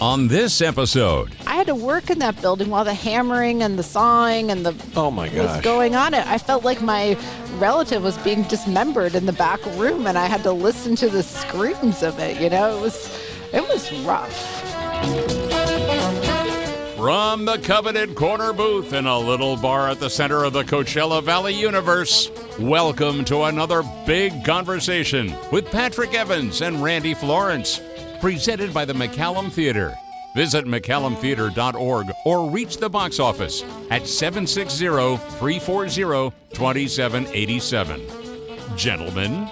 On this episode, I had to work in that building while the hammering and the sawing and the was going on. I felt like my relative was being dismembered in the back room, and I had to listen to the screams of it. You know, it was rough. from the coveted corner booth in a little bar at the center of the Coachella Valley universe, welcome to another Big Conversation with Patrick Evans and Randy Florence, presented by the McCallum Theater. Visit McCallumTheater.org or reach the box office at 760-340-2787. Gentlemen.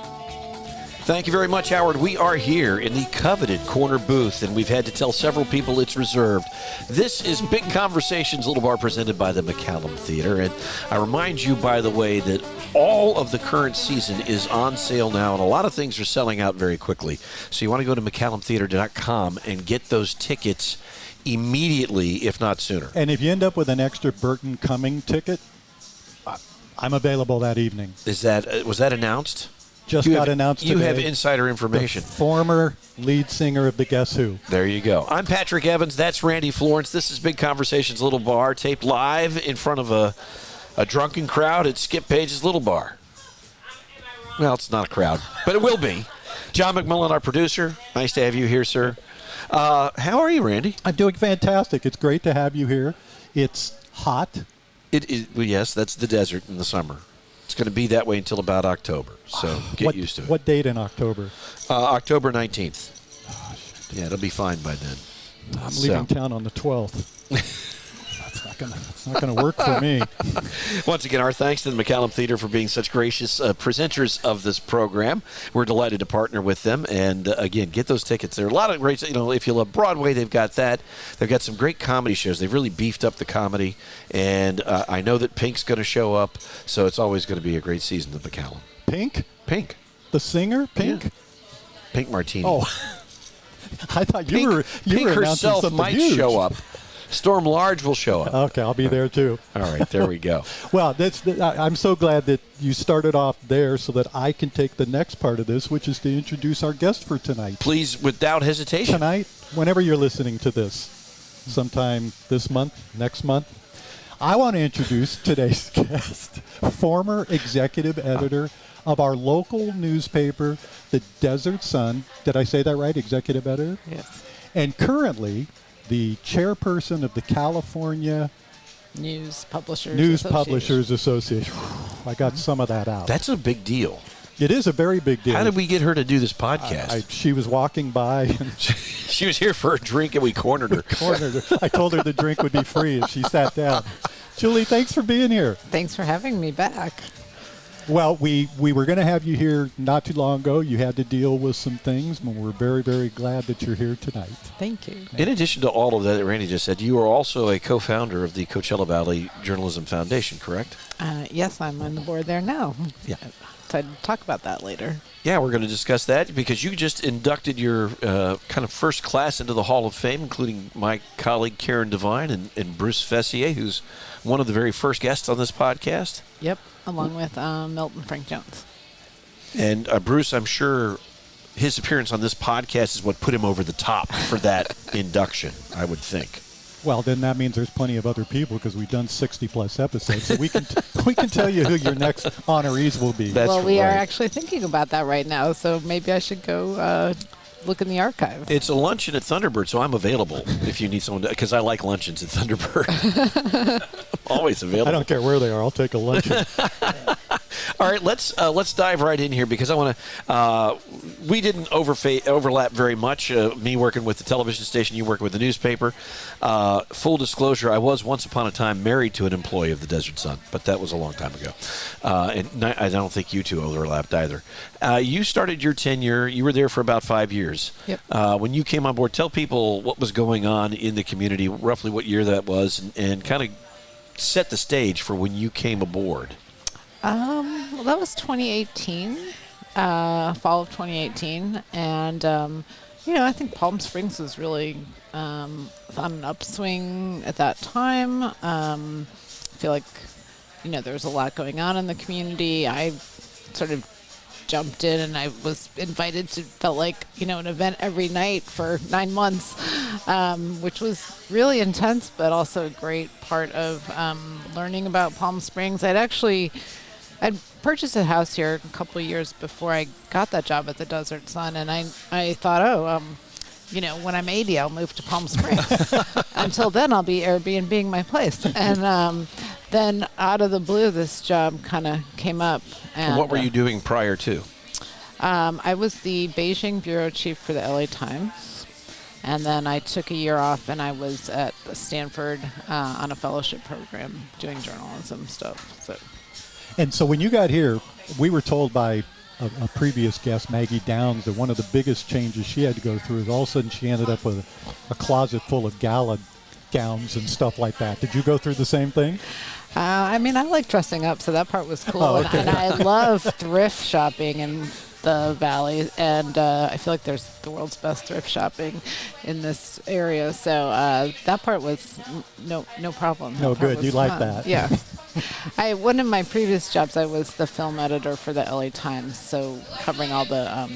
Thank you very much, Howard. We are here in the coveted corner booth, and we've had to tell several people it's reserved. This is Big Conversations, Little Bar, presented by the McCallum Theater. And I remind you, by the way, that all of the current season is on sale now, and a lot of things are selling out very quickly. So you want to go to McCallumTheater.com and get those tickets immediately, if not sooner. And if you end up with an extra Burton Cumming ticket, I'm available that evening. Was that announced? Just got announced today. You have insider information. The former lead singer of the Guess Who. There you go. I'm Patrick Evans. That's Randy Florence. This is Big Conversations Little Bar, taped live in front of a drunken crowd at Skip Page's Little Bar. Well, it's not a crowd, but it will be. John McMillan, our producer. Nice to have you here, sir. How are you, Randy? I'm doing fantastic. It's great to have you here. It's hot. It is. Well, yes, that's the desert in the summer. It's going to be that way until about October, so get used to it. What date in October? October 19th. Yeah, it'll be fine by then. I'm leaving town on the 12th. That's not going to work for me. Once again, our thanks to the McCallum Theater for being such gracious presenters of this program. We're delighted to partner with them. And, again, get those tickets. There are a lot of great, if you love Broadway, they've got that. They've got some great comedy shows. They've really beefed up the comedy. And I know that Pink's going to show up, so it's always going to be a great season at McCallum. Pink? Pink. The singer, Pink? Yeah. Pink Martini. Oh, I thought Pink, you were Pink herself something might huge. show up. Storm Large will show up. Okay, I'll be there too. All right, there we go. Well, I'm so glad that you started off there so that I can take the next part of this, which is to introduce our guest for tonight. Please, without hesitation. Tonight, whenever you're listening to this, sometime this month, next month, I want to introduce today's guest, former executive editor of our local newspaper, the Desert Sun. Did I say that right? Executive editor? Yes. And currently the chairperson of the California News Publishers Association. I got some of that out. That's a big deal. It is a very big deal. How did we get her to do this podcast? She was walking by. And she was here for a drink, and we cornered her. I told her the drink would be free, and she sat down. Julie, thanks for being here. Thanks for having me back. Well, we were going to have you here not too long ago. You had to deal with some things, and we're very, very glad that you're here tonight. Thank you. In addition to all of that Randy just said, you are also a co-founder of the Coachella Valley Journalism Foundation, correct? Yes, I'm on the board there now. Yeah. So I'd talk about that later. Yeah, we're going to discuss that because you just inducted your kind of first class into the Hall of Fame, including my colleague Karen Devine and Bruce Fessier, who's one of the very first guests on this podcast. Yep, along with Milton Frank Jones. And Bruce, I'm sure his appearance on this podcast is what put him over the top for that induction, I would think. Well, then that means there's plenty of other people because we've done 60-plus episodes. So we can tell you who your next honorees will be. That's we are right. actually thinking about that right now, so maybe I should go look in the archive. It's a luncheon at Thunderbird, so I'm available if you need someone to, because I like luncheons at Thunderbird. I'm always available. I don't care where they are. I'll take a luncheon. All right, let's dive right in here because I want to. We didn't overlap very much. Me working with the television station, you working with the newspaper. Full disclosure: I was once upon a time married to an employee of the Desert Sun, but that was a long time ago. And I don't think you two overlapped either. You started your tenure. You were there for about 5 years. Yep. When you came on board, tell people what was going on in the community, roughly what year that was, and kind of set the stage for when you came aboard. Well, that was 2018, fall of 2018. And, I think Palm Springs was really on an upswing at that time. I feel like, there was a lot going on in the community. I sort of jumped in, and I was invited to, felt like, an event every night for 9 months, which was really intense, but also a great part of learning about Palm Springs. I'd purchased a house here a couple of years before I got that job at the Desert Sun, and I thought, when I'm 80, I'll move to Palm Springs. Until then, I'll be Airbnb-ing my place. And then out of the blue, this job kind of came up. And what were you doing prior to? I was the Beijing bureau chief for the LA Times. And then I took a year off, and I was at Stanford on a fellowship program doing journalism stuff. And so when you got here, we were told by a previous guest, Maggie Downs, that one of the biggest changes she had to go through is all of a sudden she ended up with a closet full of gala gowns and stuff like that. Did you go through the same thing? I like dressing up, so that part was cool. Oh, okay. And I love thrift shopping in the Valley, and I feel like there's the world's best thrift shopping in this area. So that part was no problem. No, good. You like fun. that. Yeah. One of my previous jobs, I was the film editor for the LA Times, so covering all the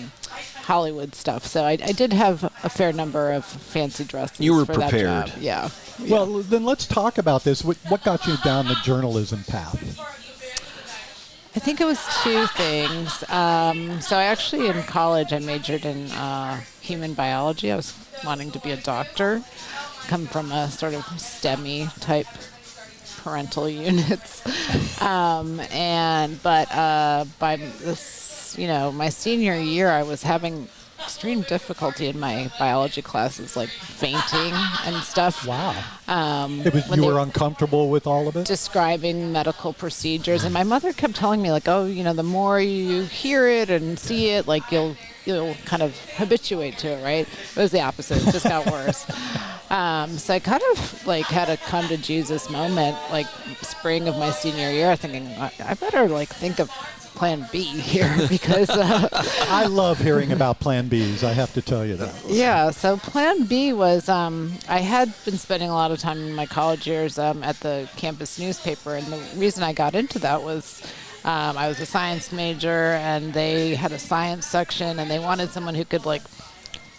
Hollywood stuff. So I did have a fair number of fancy dresses. You were for prepared. That job. Yeah. Well, then let's talk about this. What got you down the journalism path? I think it was two things. So I actually, in college, I majored in human biology. I was wanting to be a doctor, come from a sort of STEMmy type parental units. But by this, my senior year, I was having extreme difficulty in my biology classes, like fainting and stuff. Wow. You were uncomfortable with all of it? Describing medical procedures. And my mother kept telling me, like, the more you hear it and see it, like, you'll kind of habituate to it, right? It was the opposite. It just got worse. So I kind of, had a come to Jesus moment, spring of my senior year, thinking, I better, think of Plan B here, because I love hearing about Plan Bs, I have to tell you that. Yeah, so Plan B was, I had been spending a lot of time in my college years at the campus newspaper, and the reason I got into that was I was a science major, and they had a science section, and they wanted someone who could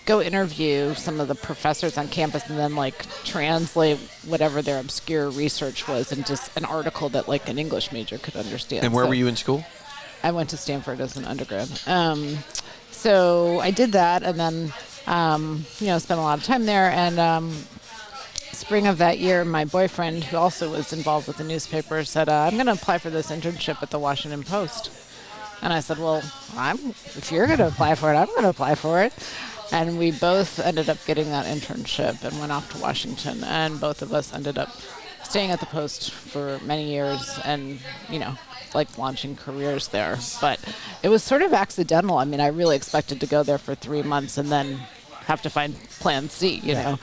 go interview some of the professors on campus and then translate whatever their obscure research was into an article that an English major could understand. And where were you in school? I went to Stanford as an undergrad. So I did that, and then, spent a lot of time there. And spring of that year, my boyfriend, who also was involved with the newspaper, said, I'm going to apply for this internship at the Washington Post. And I said, well, if you're going to apply for it, I'm going to apply for it. And we both ended up getting that internship and went off to Washington. And both of us ended up staying at the Post for many years and, launching careers there. But it was sort of accidental. I mean, I really expected to go there for 3 months and then have to find Plan C, you know.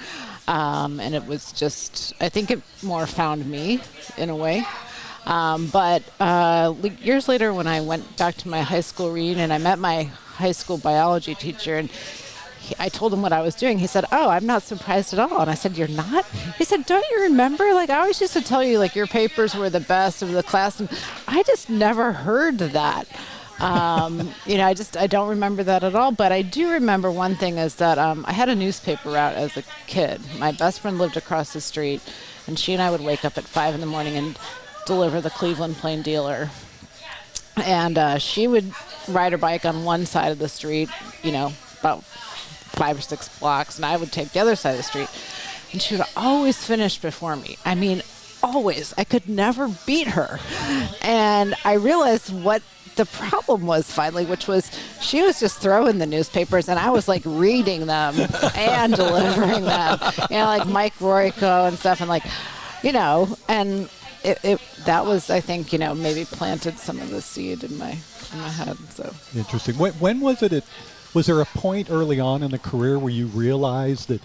And it was just, I think it more found me in a way. But years later, when I went back to my high school reunion, I met my high school biology teacher, and I told him what I was doing. He said, "Oh, I'm not surprised at all." And I said, "You're not?" He said, "Don't you remember? I always used to tell you, your papers were the best of the class." And I just never heard that. I don't remember that at all. But I do remember one thing is that I had a newspaper route as a kid. My best friend lived across the street, and she and I would wake up at 5 a.m. and deliver the Cleveland Plain Dealer. And she would ride her bike on one side of the street, about 5 or 6 blocks, and I would take the other side of the street. And she would always finish before me. I mean, always. I could never beat her. And I realized what the problem was finally, which was she was just throwing the newspapers, and I was reading them and delivering them, like Mike Royko and stuff, and and that was, I think, maybe planted some of the seed in my head. So interesting. When was it? Was there a point early on in the career where you realized that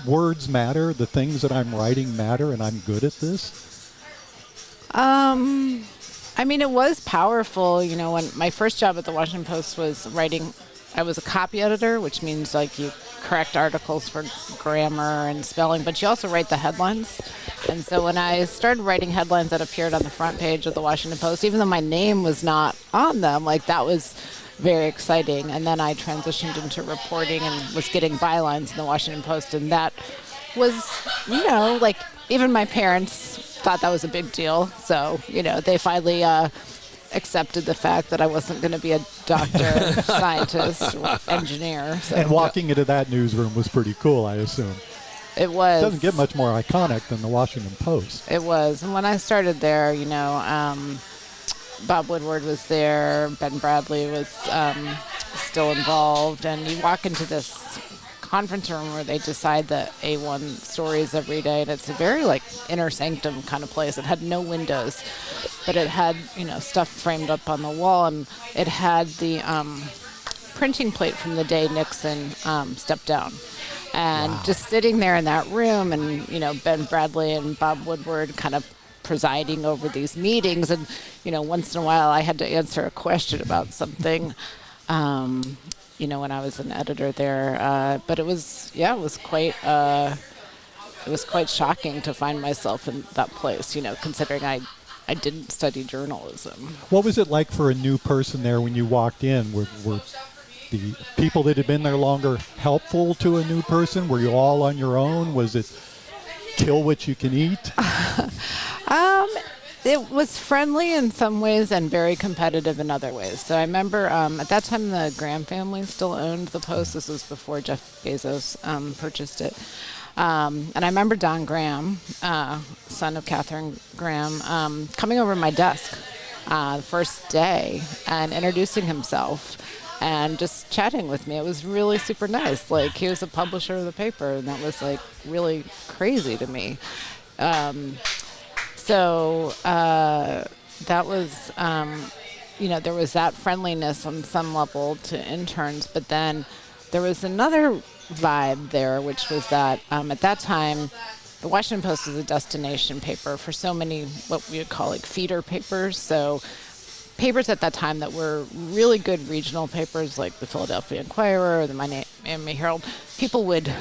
words matter, the things that I'm writing matter, and I'm good at this? It was powerful. When my first job at the Washington Post was writing, I was a copy editor, which means you correct articles for grammar and spelling, but you also write the headlines. And so when I started writing headlines that appeared on the front page of the Washington Post, even though my name was not on them, that was very exciting. And then I transitioned into reporting and was getting bylines in the Washington Post, and that was, like, even my parents thought that was a big deal. So, they finally accepted the fact that I wasn't going to be a doctor, scientist, or engineer. So. And walking into that newsroom was pretty cool, I assume. It was. It doesn't get much more iconic than the Washington Post. It was. And when I started there, Bob Woodward was there, Ben Bradley was still involved, and you walk into this conference room where they decide the A1 stories every day, and it's a very inner sanctum kind of place. It had no windows, but it had stuff framed up on the wall, and it had the printing plate from the day Nixon stepped down. And just sitting there in that room, and Ben Bradley and Bob Woodward kind of presiding over these meetings, and once in a while I had to answer a question about something. When I was an editor there, but it was quite shocking to find myself in that place, considering I didn't study journalism. What was it like for a new person there when you walked in? Were the people that had been there longer helpful to a new person? Were you all on your own? Was it kill what you can eat? It was friendly in some ways and very competitive in other ways. So I remember at that time the Graham family still owned the Post. This was before Jeff Bezos purchased it. And I remember Don Graham, son of Catherine Graham, coming over to my desk the first day and introducing himself and just chatting with me. It was really super nice. He was a publisher of the paper, and that was really crazy to me. So that was, there was that friendliness on some level to interns, but then there was another vibe there, which was that at that time, the Washington Post was a destination paper for so many what we would call feeder papers. So papers at that time that were really good regional papers, like the Philadelphia Inquirer or the Miami Herald. People would,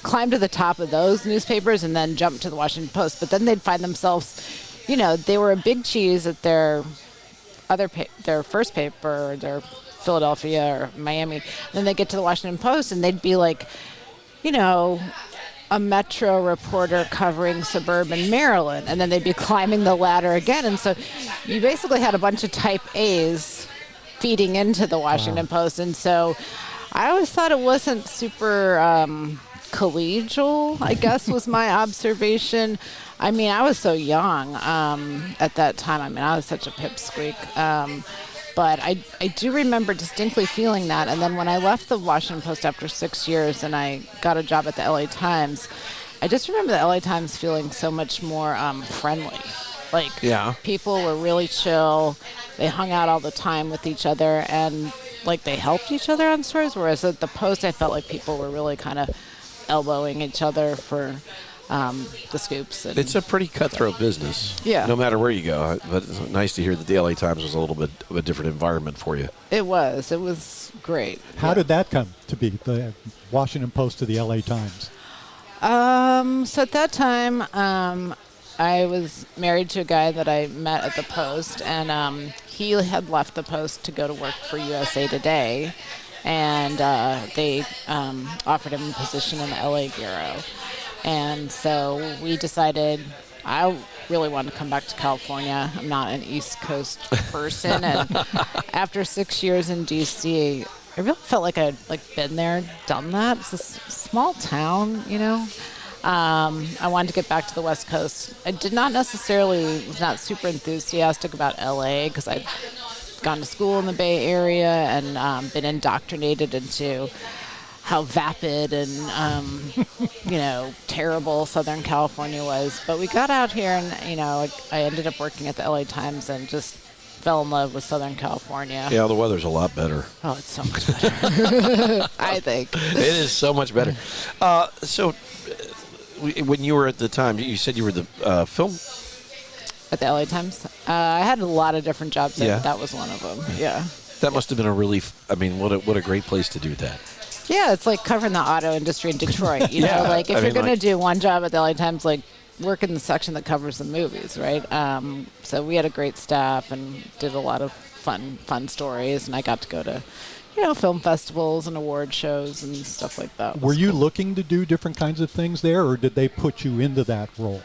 climb to the top of those newspapers and then jump to the Washington Post. But then they'd find themselves, they were a big cheese at their their first paper, their Philadelphia or Miami. And then they get to the Washington Post and they'd be a Metro reporter covering suburban Maryland, and then they'd be climbing the ladder again. And so you basically had a bunch of type A's feeding into the Washington Post. And so I always thought it wasn't super collegial, I guess, was my observation. I mean, I was so young at that time. I mean, I was such a pipsqueak. But I do remember distinctly feeling that. And then when I left the Washington Post after 6 years and I got a job at the LA Times, I just remember the LA Times feeling so much more friendly. People were really chill. They hung out all the time with each other, and they helped each other on stories. Whereas at the Post, I felt like people were really kind of elbowing each other for the scoops. And it's a pretty cutthroat business. Yeah. No matter where you go. But it's nice to hear that the LA Times was a little bit of a different environment for you. It was. It was great. How did that come to be, the Washington Post to the LA Times? So at that time, I was married to a guy that I met at the Post, and he had left the Post to go to work for USA Today, and they offered him a position in the LA Bureau. And so we decided I really wanted to come back to California. I'm not an East Coast person. And after 6 years in D.C., I really felt like I'd been there, done that. It's a small town, I wanted to get back to the West Coast. I did not necessarily, was not super enthusiastic about L.A. because I'd gone to school in the Bay Area and been indoctrinated into how vapid and, terrible Southern California was. But we got out here and, I ended up working at the LA Times and just fell in love with Southern California. Yeah, the weather's a lot better. Oh, it's so much better, I think. It is so much better. When you were at the time, you said you were the film? At the LA Times? I had a lot of different jobs there, but that was one of them, yeah. That must have been a really, what a great place to do that. Yeah, it's like covering the auto industry in Detroit. If you're going to do one job at the LA Times, work in the section that covers the movies, right? So we had a great staff and did a lot of fun stories, and I got to go to, film festivals and award shows and stuff like that. Were you looking to do different kinds of things there, or did they put you into that role?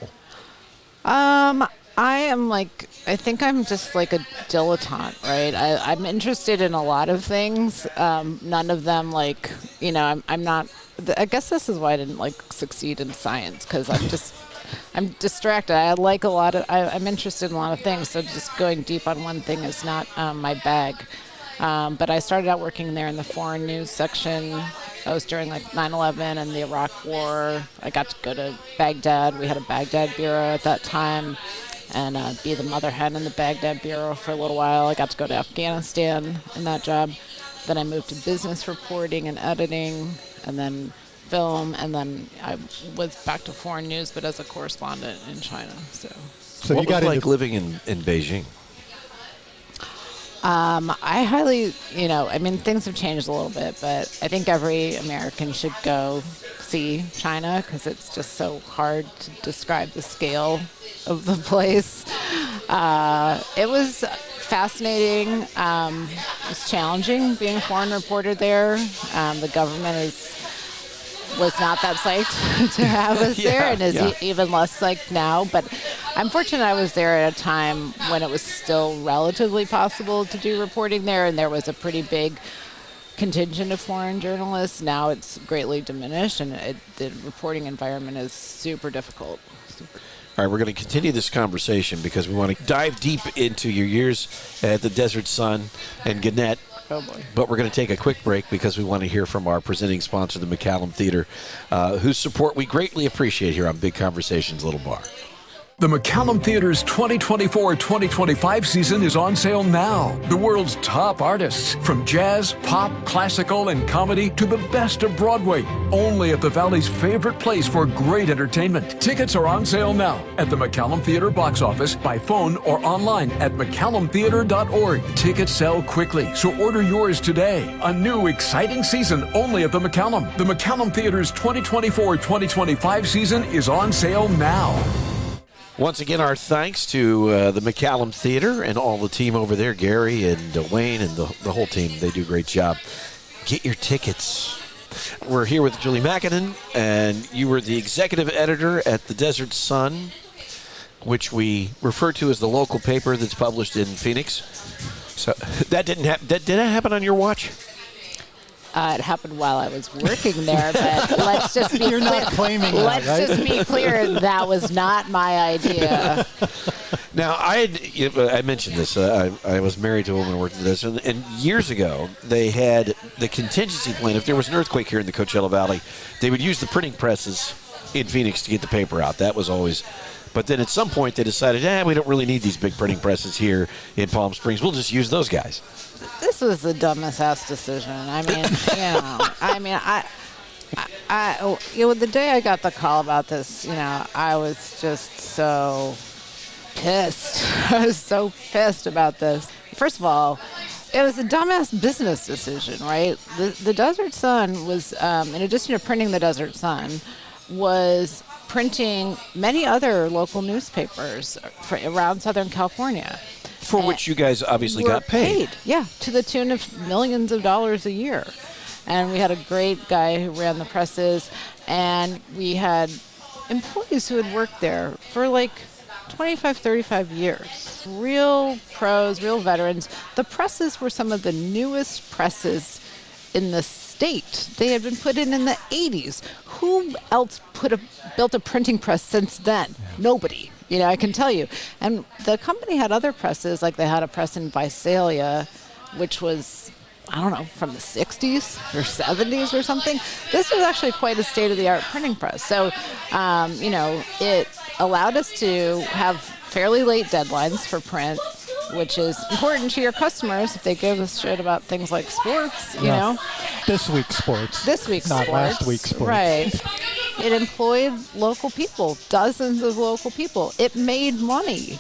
I think I'm just like a dilettante, right? I'm interested in a lot of things. None of them I'm not, I guess this is why I didn't succeed in science, because I'm distracted. I'm interested in a lot of things, so just going deep on one thing is not my bag. But I started out working there in the foreign news section. That was during 9/11 and the Iraq War. I got to go to Baghdad. We had a Baghdad bureau at that time, and be the mother hen in the Baghdad bureau for a little while. I got to go to Afghanistan in that job. Then I moved to business reporting and editing, and then film, and then I was back to foreign news, but as a correspondent in China. So what you got was like living in Beijing? I highly, things have changed a little bit, but I think every American should go see China, because it's just so hard to describe the scale of the place. It was fascinating. It was challenging being a foreign reporter there. The government was not that psyched to have us there, and is even less psyched now. But I'm fortunate I was there at a time when it was still relatively possible to do reporting there, and there was a pretty big contingent of foreign journalists. Now it's greatly diminished, and the reporting environment is super difficult. All right, we're going to continue this conversation because we want to dive deep into your years at the Desert Sun and Gannett. Oh boy. But we're going to take a quick break because we want to hear from our presenting sponsor, the McCallum Theater, whose support we greatly appreciate here on Big Conversations Little Bar. The McCallum Theater's 2024-2025 season is on sale now. The world's top artists, from jazz, pop, classical, and comedy to the best of Broadway, only at the Valley's favorite place for great entertainment. Tickets are on sale now at the McCallum Theater box office, by phone, or online at McCallumTheater.org. Tickets sell quickly, so order yours today. A new, exciting season only at the McCallum. The McCallum Theater's 2024-2025 season is on sale now. Once again, our thanks to the McCallum Theater and all the team over there, Gary and Wayne and the whole team. They do a great job. Get your tickets. We're here with Julie Makinen, and you were the executive editor at the Desert Sun, which we refer to as the local paper that's published in Phoenix. So that didn't happen. Did that happen on your watch? It happened while I was working there, but let's just be You're clear. not claiming Let's that, right? just be clear, that was not my idea. Now, I mentioned this. I was married to a woman who worked at this, and years ago, they had the contingency plan. If there was an earthquake here in the Coachella Valley, they would use the printing presses in Phoenix to get the paper out. That was always... But then at some point, they decided, we don't really need these big printing presses here in Palm Springs. We'll just use those guys. This was the dumbest ass decision. I mean, the day I got the call about this, I was just so pissed. I was so pissed about this. First of all, it was a dumbass business decision, right? The Desert Sun was, in addition to printing the Desert Sun, was printing many other local newspapers around Southern California. For which you guys obviously got paid. Yeah, to the tune of millions of dollars a year. And we had a great guy who ran the presses, and we had employees who had worked there for 25, 35 years. Real pros, real veterans. The presses were some of the newest presses in the state. They had been put in the 80s. Who else built a printing press since then? Nobody. I can tell you. And the company had other presses, like they had a press in Visalia, which was, I don't know, from the 60s or 70s or something. This was actually quite a state-of-the-art printing press. So, it allowed us to have fairly late deadlines for print, which is important to your customers if they give us shit about things like sports, you know. This week's sports. Not last week's sports. Right. It employed local people, dozens of local people. It made money.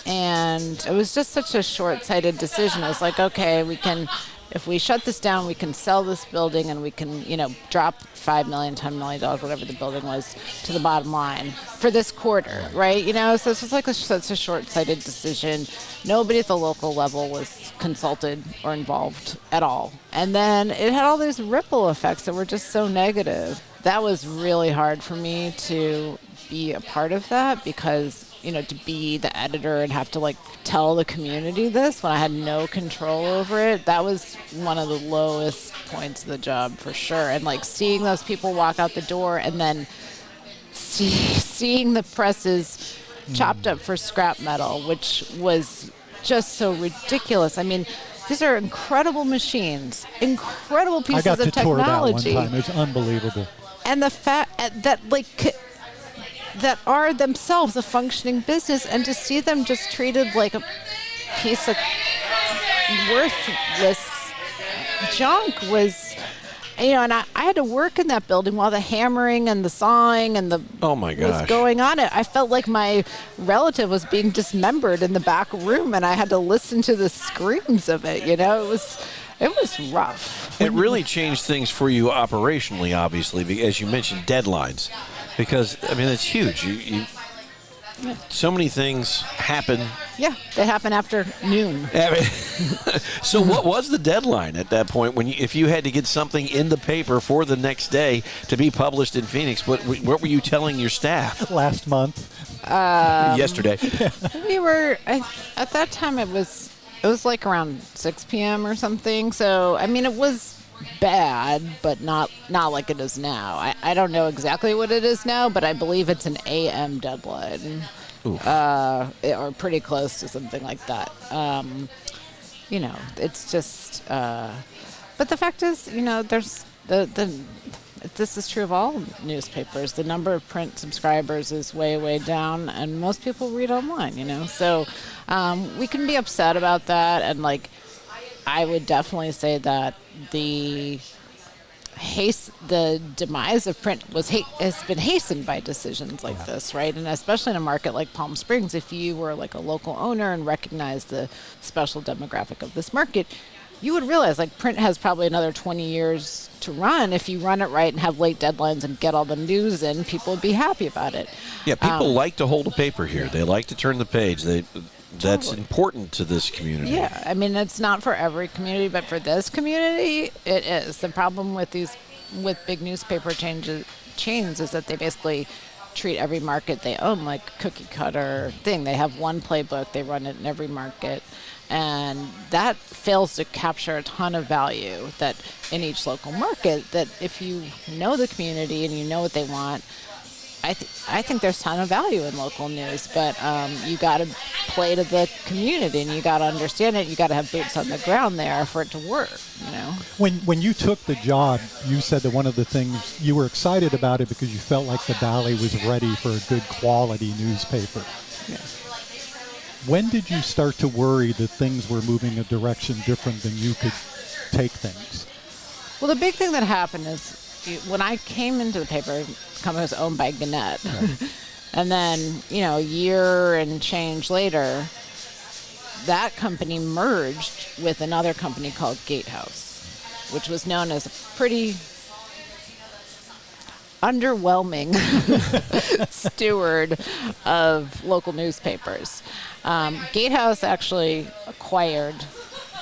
And it was just such a short-sighted decision. It was like, okay, we can if we shut this down, we can sell this building and we can, drop $5 million, $10 million, whatever the building was, to the bottom line for this quarter, right? So it's just like such a short-sighted decision. Nobody at the local level was consulted or involved at all. And then it had all these ripple effects that were just so negative. That was really hard for me to be a part of that because, to be the editor and have to tell the community this when I had no control over it, that was one of the lowest points of the job for sure. And seeing those people walk out the door and then seeing the presses chopped up for scrap metal, which was just so ridiculous. I mean, these are incredible machines, incredible pieces of technology. I got to tour that one time. It's unbelievable. And the fact that are themselves a functioning business, and to see them just treated like a piece of worthless junk was, and I had to work in that building while the hammering and the sawing and the was going on. I felt like my relative was being dismembered in the back room, and I had to listen to the screams of it. It was rough. It really changed things for you operationally, obviously, as you mentioned, deadlines. Because, it's huge. So many things happen. Yeah, they happen after noon. So what was the deadline at that point if you had to get something in the paper for the next day to be published in Phoenix? What were you telling your staff? Last month. Yesterday. We were, at that time it was around 6 p.m. or something. So, it was bad, but not like it is now. I don't know exactly what it is now, but I believe it's an AM deadline, or pretty close to something like that. It's just. But the fact is, there's this is true of all newspapers. The number of print subscribers is way down, and most people read online. So we can be upset about that, and I would definitely say that the demise of print has been hastened by decisions like this, right? And especially in a market like Palm Springs, if you were a local owner and recognized the special demographic of this market, you would realize print has probably another 20 years to run. If you run it right and have late deadlines and get all the news in, people would be happy about it. Yeah, people like to hold a paper here. They like to turn the page. That's important to this community. Yeah, it's not for every community, but for this community, it is. The problem with big newspaper chains is that they basically treat every market they own like cookie cutter thing. They have one playbook, they run it in every market, and that fails to capture a ton of value that in each local market, that if you know the community and you know what they want, I think there's a ton of value in local news, but you got to play to the community and you got to understand it. You got to have boots on the ground there for it to work. When you took the job, you said that one of the things you were excited about it because you felt like the Valley was ready for a good quality newspaper. Yeah. When did you start to worry that things were moving a direction different than you could take things? Well, the big thing that happened is when I came into the paper, the company was owned by Gannett. Right. And then, a year and change later, that company merged with another company called Gatehouse, which was known as a pretty underwhelming steward of local newspapers. Gatehouse actually acquired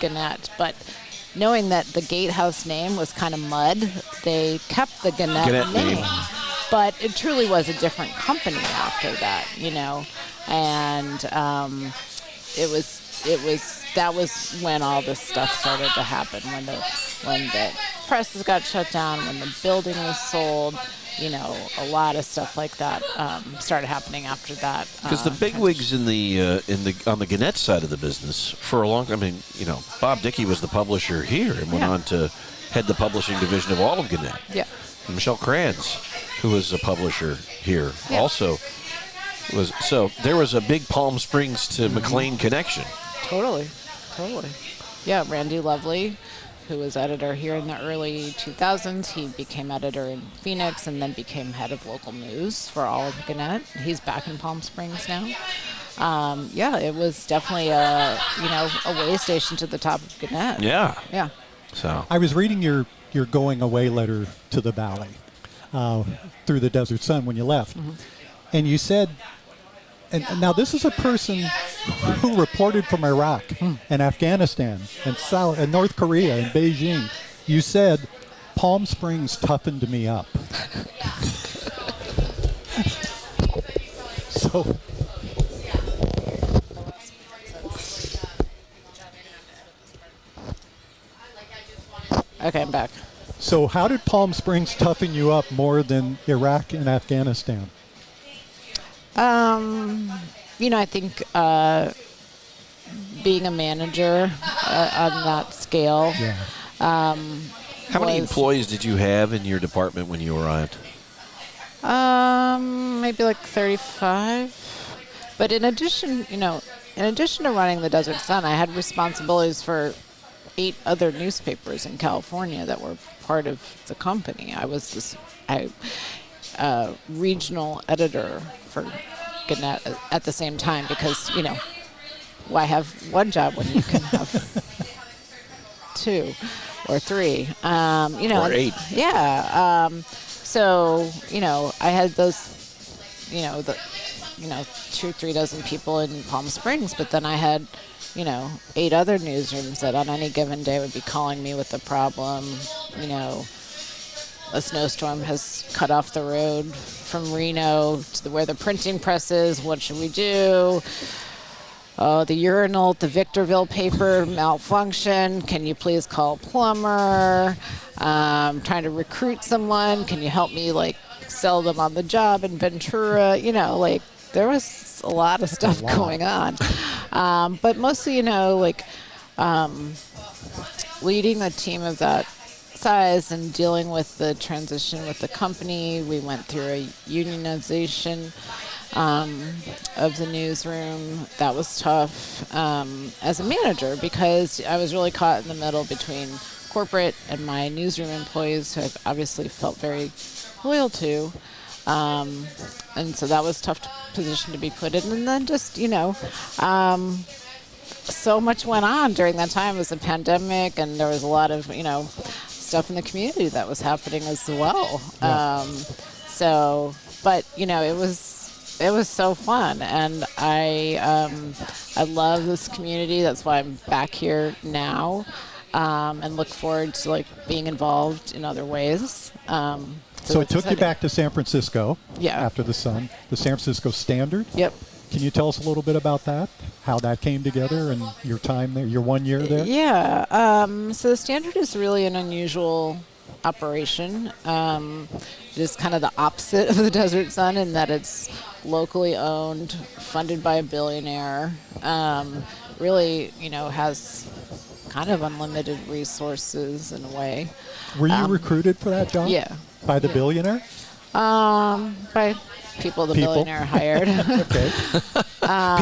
Gannett, but knowing that the Gatehouse name was kind of mud, they kept the Gannett name. But it truly was a different company after that, and that was when all this stuff started to happen, when the presses got shut down, when the building was sold. A lot of stuff like that started happening after that. Because the bigwigs on the Gannett side of the business for a long time. Bob Dickey was the publisher here and went on to head the publishing division of all of Gannett. Yeah. And Michelle Kranz, who was a publisher here, also was. So there was a big Palm Springs to McLean connection. Totally. Yeah, Randy Lovely, who was editor here in the early 2000s. He became editor in Phoenix and then became head of local news for all of Gannett. He's back in Palm Springs now. It was definitely a way station to the top of Gannett. Yeah. Yeah. So I was reading your going away letter to the Valley through the Desert Sun when you left. And you said, and now this is a person who reported from Iraq and Afghanistan and North Korea and Beijing. You said, Palm Springs toughened me up. So Okay, I'm back. So how did Palm Springs toughen you up more than Iraq and Afghanistan? I think being a manager on that scale. Yeah. how many employees did you have in your department when you arrived? Maybe like 35. But in addition to running the Desert Sun, I had responsibilities for 8 other newspapers in California that were part of the company. I was regional editor for Gannett at the same time because, why have one job when you can have 2 or 3? Or 8. Yeah. So, I had those, 2 or 3 dozen people in Palm Springs, but then I had 8 other newsrooms that on any given day would be calling me with a problem. A snowstorm has cut off the road from Reno to where the printing press is. What should we do? Oh, the urinal at the Victorville paper malfunction. Can you please call a plumber? Trying to recruit someone. Can you help me sell them on the job in Ventura? There was a lot of stuff going on. But mostly, leading a team of that size and dealing with the transition with the company. We went through a unionization of the newsroom. That was tough as a manager because I was really caught in the middle between corporate and my newsroom employees who I've obviously felt very loyal to. And so that was a tough position to be put in. And then just, so much went on during that time. It was a pandemic and there was a lot of, stuff in the community that was happening as well. Yeah. But it was so fun. And I love this community. That's why I'm back here now. And look forward to being involved in other ways. So it took you back to San Francisco Yeah. after the Sun, the San Francisco Standard. Yep. Can you tell us a little bit about that, how that came together and your time there, your 1 year there? Yeah. So the Standard is really an unusual operation. It is kind of the opposite of the Desert Sun in that it's locally owned, funded by a billionaire, really, has kind of unlimited resources in a way. Were you recruited for that job? Yeah. By the billionaire? By people the billionaire hired. Okay.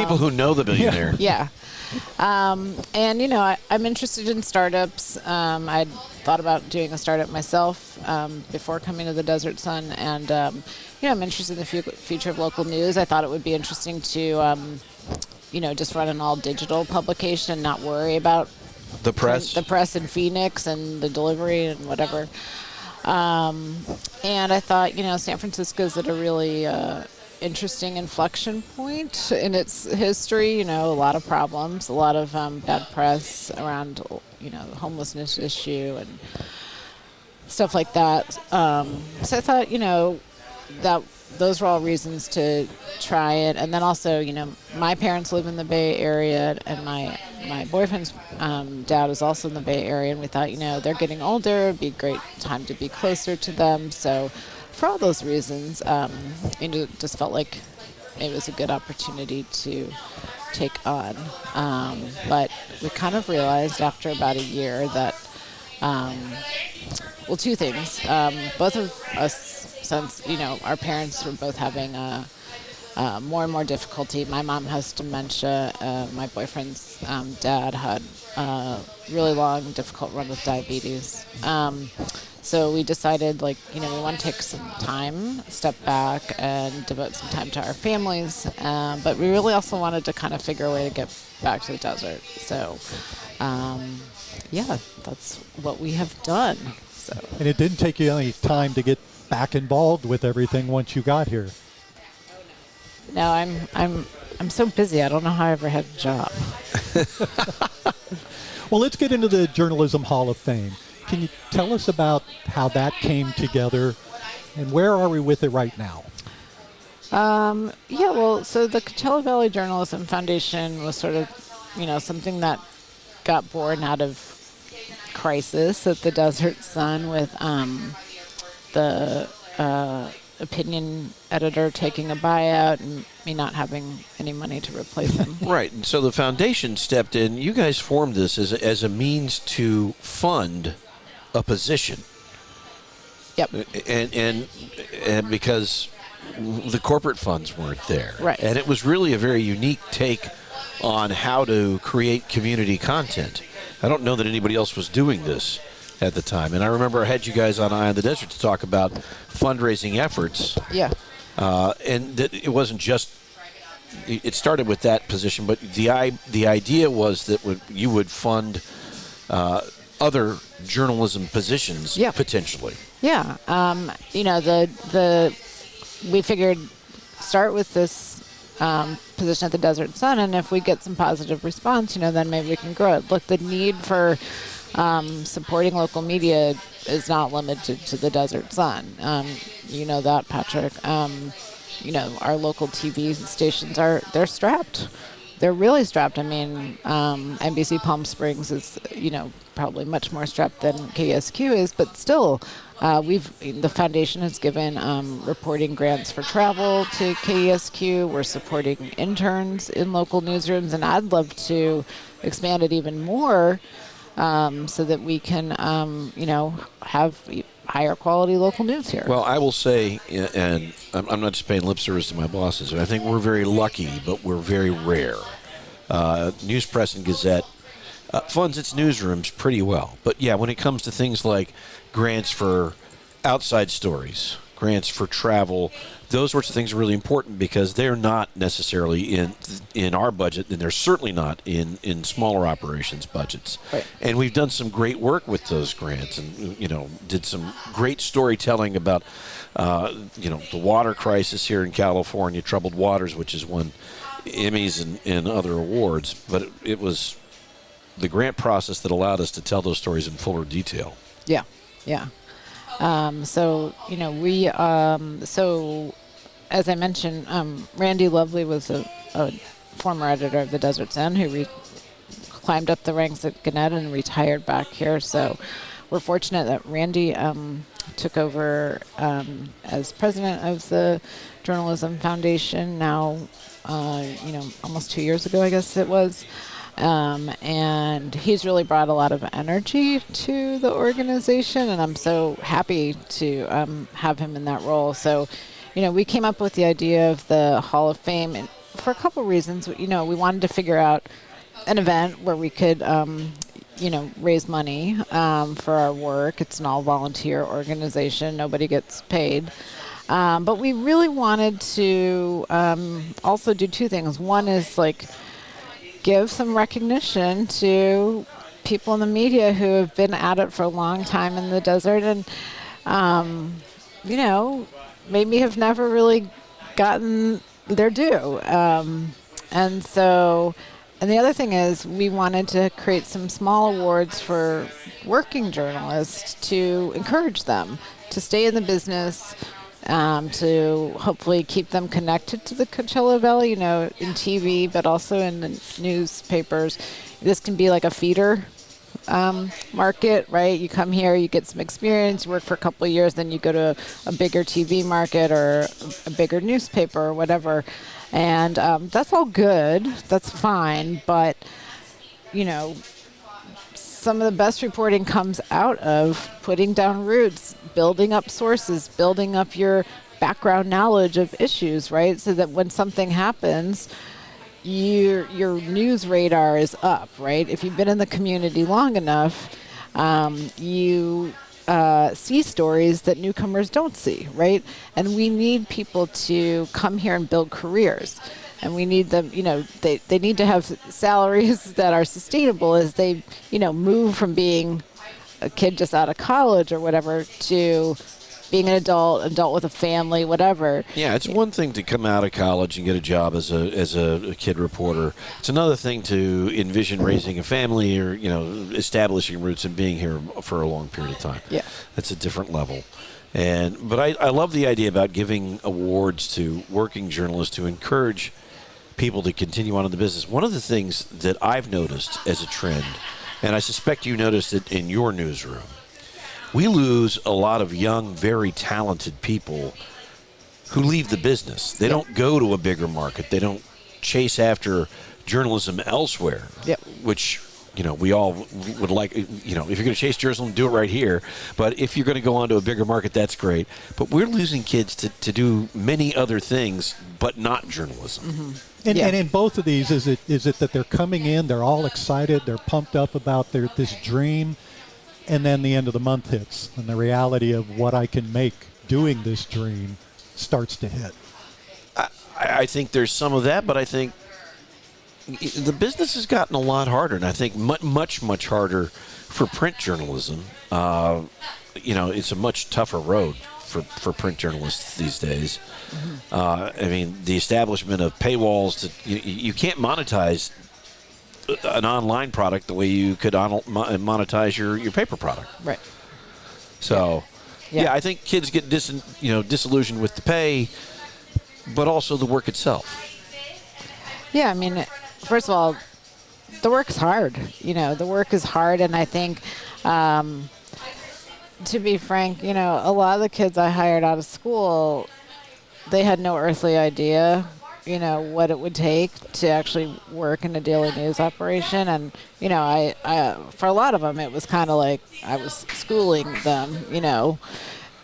People who know the billionaire. Yeah. And, I'm interested in startups. I'd thought about doing a startup myself before coming to the Desert Sun. And, I'm interested in the future of local news. I thought it would be interesting to, just run an all-digital publication and not worry about The press. the press in Phoenix and the delivery and whatever. And I thought, San Francisco's at a really interesting inflection point in its history. A lot of problems, a lot of bad press around, the homelessness issue and stuff like that. So I thought, that those were all reasons to try it. And then also, my parents live in the Bay Area, and my boyfriend's dad is also in the Bay Area, and we thought, they're getting older, it'd be a great time to be closer to them. So for all those reasons, it just felt like it was a good opportunity to take on. But we kind of realized after about a year that, 2 things. Both of us, since, our parents were both having more and more difficulty. My mom has dementia. My boyfriend's dad had a really long, difficult run with diabetes. So we decided, we want to take some time, step back, and devote some time to our families. But we really also wanted to kind of figure a way to get back to the desert. So, that's what we have done. So. And it didn't take you any time to get back involved with everything once you got here. No, I'm so busy. I don't know how I ever had a job. Well, let's get into the Journalism Hall of Fame. Can you tell us about how that came together, and where are we with it right now? So the Coachella Valley Journalism Foundation was sort of, something that got born out of crisis at the Desert Sun with the opinion editor taking a buyout and me not having any money to replace him. Right. And so the foundation stepped in. You guys formed this as a means to fund a position. Yep. And because the corporate funds weren't there. Right. And it was really a very unique take on how to create community content. I don't know that anybody else was doing this at the time. And I remember I had you guys on Eye on the Desert to talk about fundraising efforts. Yeah. And that it wasn't just, it started with that position, but the idea was that you would fund other journalism positions potentially. Yeah. We figured start with this position at the Desert Sun, and if we get some positive response, then maybe we can grow it. Look, the need for supporting local media is not limited to the Desert Sun. You know that, Patrick. Our local TV stations they're strapped. They're really strapped. I mean, NBC Palm Springs is, probably much more strapped than KSQ is, but still, the foundation has given reporting grants for travel to KSQ. We're supporting interns in local newsrooms, and I'd love to expand it even more so that we can, have higher quality local news here. Well, I will say, and I'm not just paying lip service to my bosses, I think we're very lucky, but we're very rare. News Press and Gazette funds its newsrooms pretty well. But yeah, when it comes to things like grants for outside stories, grants for travel, those sorts of things are really important because they're not necessarily in our budget, and they're certainly not in smaller operations budgets. Right. And we've done some great work with those grants, and did some great storytelling about the water crisis here in California, Troubled Waters, which has won Emmys and other awards. But it was the grant process that allowed us to tell those stories in fuller detail. Yeah. So as I mentioned, Randy Lovely was a former editor of the Desert Sun who climbed up the ranks at Gannett and retired back here. So we're fortunate that Randy took over as president of the Journalism Foundation now, almost 2 years ago, I guess it was. And he's really brought a lot of energy to the organization, and I'm so happy to have him in that role. So, we came up with the idea of the Hall of Fame and for a couple reasons. We wanted to figure out an event where we could, raise money for our work. It's an all-volunteer organization. Nobody gets paid. But we really wanted to also do two things. One is, give some recognition to people in the media who have been at it for a long time in the desert and, maybe have never really gotten their due. And the other thing is we wanted to create some small awards for working journalists to encourage them to stay in the business, to hopefully keep them connected to the Coachella Valley, in TV, but also in the newspapers. This can be like a feeder market, right? You come here, you get some experience, you work for a couple of years, then you go to a bigger TV market or a bigger newspaper or whatever. And that's all good. That's fine. But, some of the best reporting comes out of putting down roots, building up sources, building up your background knowledge of issues, right? So that when something happens, your news radar is up, right? If you've been in the community long enough, you see stories that newcomers don't see, right? And we need people to come here and build careers. And we need them, they need to have salaries that are sustainable as they, move from being a kid just out of college or whatever to being an adult with a family, whatever. Yeah, it's one thing to come out of college and get a job as a kid reporter. It's another thing to envision raising a family or, establishing roots and being here for a long period of time. Yeah. That's a different level. But I love the idea about giving awards to working journalists to encourage people to continue on in the business. One of the things that I've noticed as a trend, and I suspect you noticed it in your newsroom, we lose a lot of young, very talented people who leave the business. They don't go to a bigger market. They don't chase after journalism elsewhere, which, we all would like. If you're going to chase journalism, do it right here. But if you're going to go on to a bigger market, that's great. But we're losing kids to do many other things, but not journalism. Mm-hmm. And in both of these, is it that they're coming in, they're all excited, they're pumped up about this dream, and then the end of the month hits, and the reality of what I can make doing this dream starts to hit. I think there's some of that, but I think the business has gotten a lot harder, and I think much, much harder for print journalism. It's a much tougher road for print journalists these days. Mm-hmm. The establishment of paywalls, you can't monetize an online product the way you could monetize your paper product. Right. So, I think kids get disillusioned with the pay, but also the work itself. Yeah, first of all, the work is hard. The work is hard, and I think, to be frank, a lot of the kids I hired out of school, they had no earthly idea what it would take to actually work in a daily news operation. And, I for a lot of them, it was kind of like I was schooling them,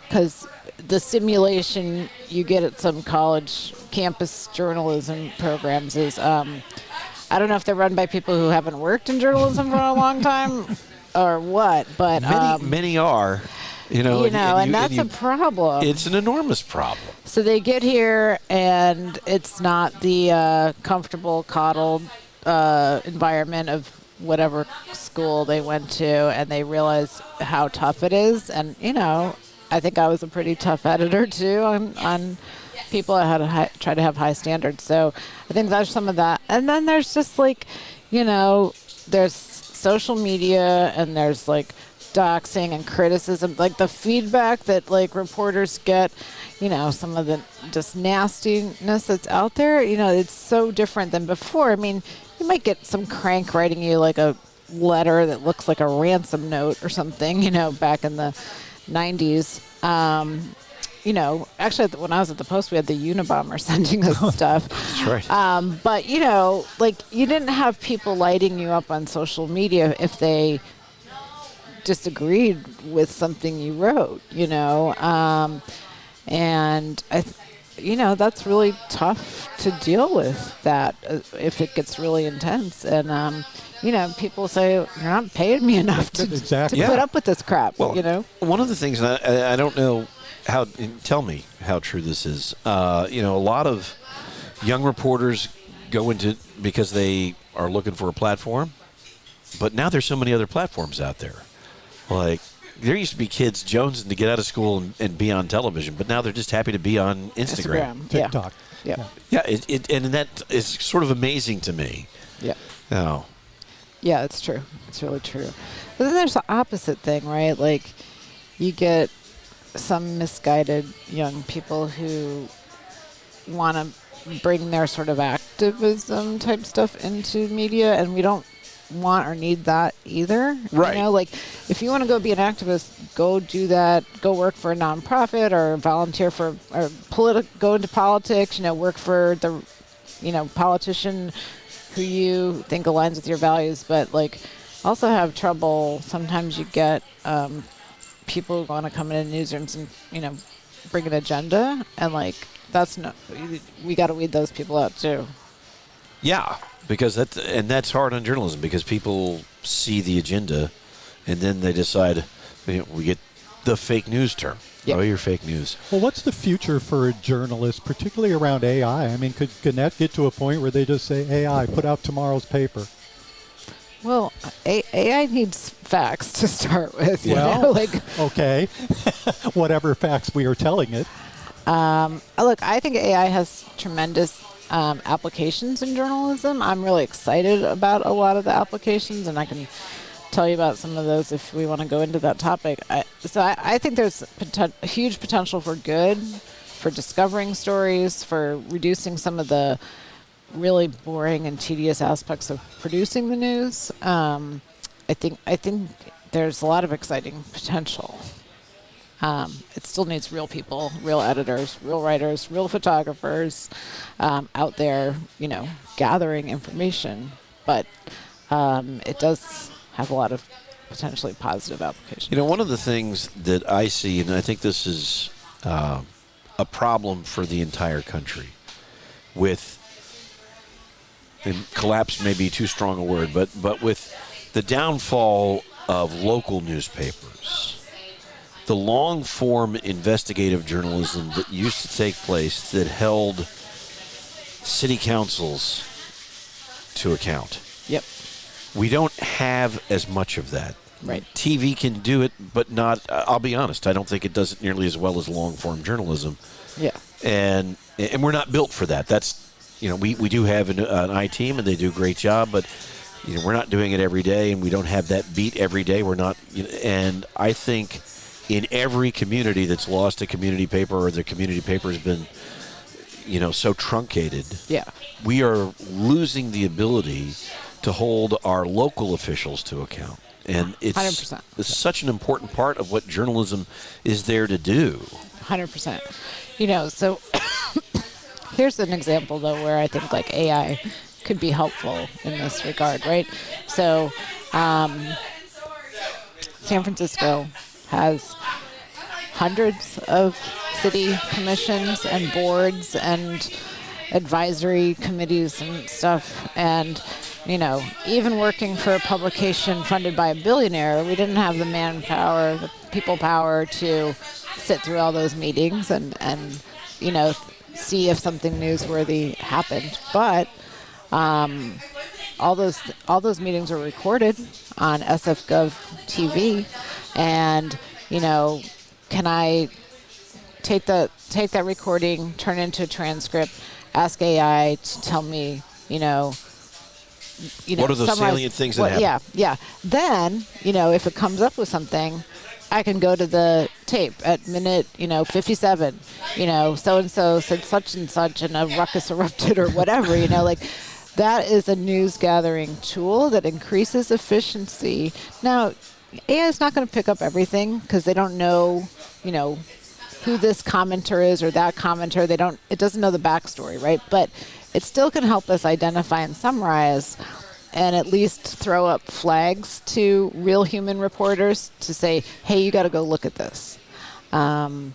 because the simulation you get at some college campus journalism programs is, I don't know if they're run by people who haven't worked in journalism for a long time or what, but many are. And that's a problem. It's an enormous problem. So they get here, and it's not the comfortable, coddled environment of whatever school they went to, and they realize how tough it is. And, I think I was a pretty tough editor, too, on people. I had to try to have high standards. So I think there's some of that. And then there's just, there's social media, and there's, doxing and criticism, the feedback that reporters get, some of the just nastiness that's out there, it's so different than before. You might get some crank writing you a letter that looks like a ransom note or something, back in the 90s. Actually when I was at the Post, we had the Unabomber sending us stuff. That's right. But you didn't have people lighting you up on social media if they disagreed with something you wrote, and that's really tough to deal with that if it gets really intense. And people say, you're not paying me enough to put up with this crap. Well, one of the things, and I don't know how, tell me how true this is. A lot of young reporters go into because they are looking for a platform, but now there's so many other platforms out there. There used to be kids jonesing to get out of school and be on television, but now they're just happy to be on Instagram. TikTok. Yeah. And that is sort of amazing to me. Yeah. Oh. Yeah, it's true. It's really true. But then there's the opposite thing, right? You get some misguided young people who want to bring their sort of activism type stuff into media, and we don't want or need that either. Right. If you want to go be an activist, go do that. Go work for a nonprofit or volunteer for or go into politics, work for the politician who you think aligns with your values, but also have trouble. Sometimes you get people who want to come into newsrooms and bring an agenda, and like we got to weed those people out too. Yeah, because that's hard on journalism because people see the agenda, and then they decide. We get the fake news term. Yep. Oh, you're fake news. Well, what's the future for a journalist, particularly around AI? I mean, could Gannett get to a point where they just say, AI, put out tomorrow's paper? Well, AI needs facts to start with. Well, okay. Whatever facts we are telling it. Look, I think AI has tremendous applications in journalism. I'm really excited about a lot of the applications, and I can tell you about some of those if we want to go into that topic. I think there's huge potential for good, for discovering stories, for reducing some of the really boring and tedious aspects of producing the news. I think there's a lot of exciting potential. It still needs real people, real editors, real writers, real photographers out there, gathering information. But it does have a lot of potentially positive applications. One of the things that I see, and I think this is a problem for the entire country, and collapse may be too strong a word, but with the downfall of local newspapers, the long-form investigative journalism that used to take place that held city councils to account. Yep. We don't have as much of that. Right. TV can do it, but not, I'll be honest, I don't think it does it nearly as well as long-form journalism. Yeah. And we're not built for that. That's, we do have an I team, and they do a great job, but, we're not doing it every day, and we don't have that beat every day. We're not, and I think in every community that's lost a community paper or the community paper has been, so truncated, we are losing the ability to hold our local officials to account. And it's 100%. It's such an important part of what journalism is there to do. 100%. So here's an example, though, where I think like AI could be helpful in this regard, right? So San Francisco has hundreds of city commissions and boards and advisory committees and stuff. And, even working for a publication funded by a billionaire, we didn't have the manpower, the people power to sit through all those meetings and see if something newsworthy happened. But all those meetings are recorded on SFGov TV, and can I take that recording, turn it into a transcript, ask AI to tell me what are the salient things that happen? Yeah. Then if it comes up with something, I can go to the tape at minute 57. So and so said such and such, and a ruckus erupted or whatever. That is a news gathering tool that increases efficiency. Now, AI is not going to pick up everything because they don't know, who this commenter is or that commenter. It doesn't know the backstory, right? But it still can help us identify and summarize and at least throw up flags to real human reporters to say, hey, you got to go look at this. And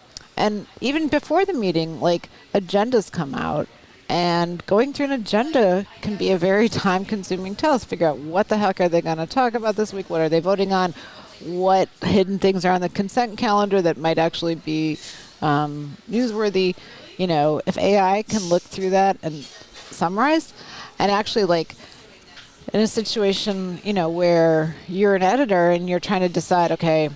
even before the meeting, agendas come out. And going through an agenda can be a very time-consuming task. Figure out what the heck are they going to talk about this week? What are they voting on? What hidden things are on the consent calendar that might actually be newsworthy? If AI can look through that and summarize, and actually, in a situation, where you're an editor and you're trying to decide, okay,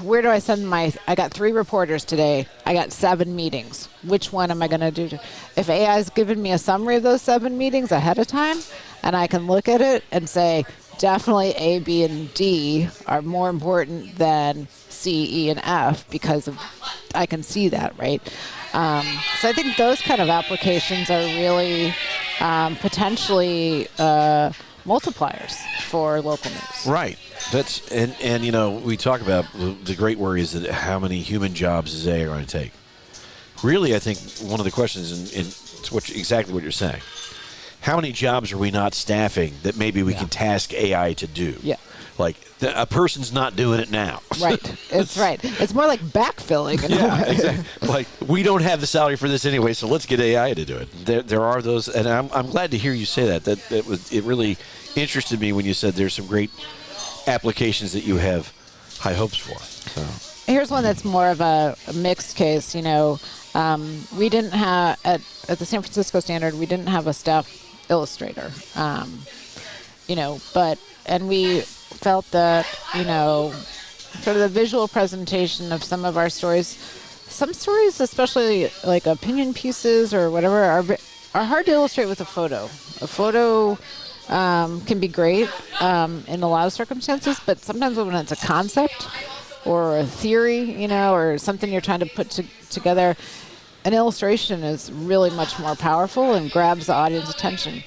where do I send I got 3 reporters today. I got 7 meetings. Which one am I going to do? If AI's given me a summary of those 7 meetings ahead of time, and I can look at it and say, definitely A, B, and D are more important than C, E, and F because I can see that, right? So I think those kind of applications are really potentially multipliers for local news. Right. That's and we talk about the great worry is that how many human jobs is AI going to take. Really, I think one of the questions, and it's exactly what you're saying. How many jobs are we not staffing that maybe we can task AI to do? Yeah. Like a person's not doing it now. Right. It's right. It's more like backfilling in a way. Exactly. Like, we don't have the salary for this anyway, so let's get AI to do it. There are those, and I'm glad to hear you say that. It really interested me when you said there's some great applications that you have high hopes for. So. Here's one that's more of a mixed case. We didn't have at the San Francisco Standard. We didn't have a staff illustrator. And we felt that sort of the visual presentation of some of our stories. Some stories, especially like opinion pieces or whatever, are hard to illustrate with a photo. A photo can be great in a lot of circumstances, but sometimes when it's a concept or a theory, or something you're trying to put together, an illustration is really much more powerful and grabs the audience attention.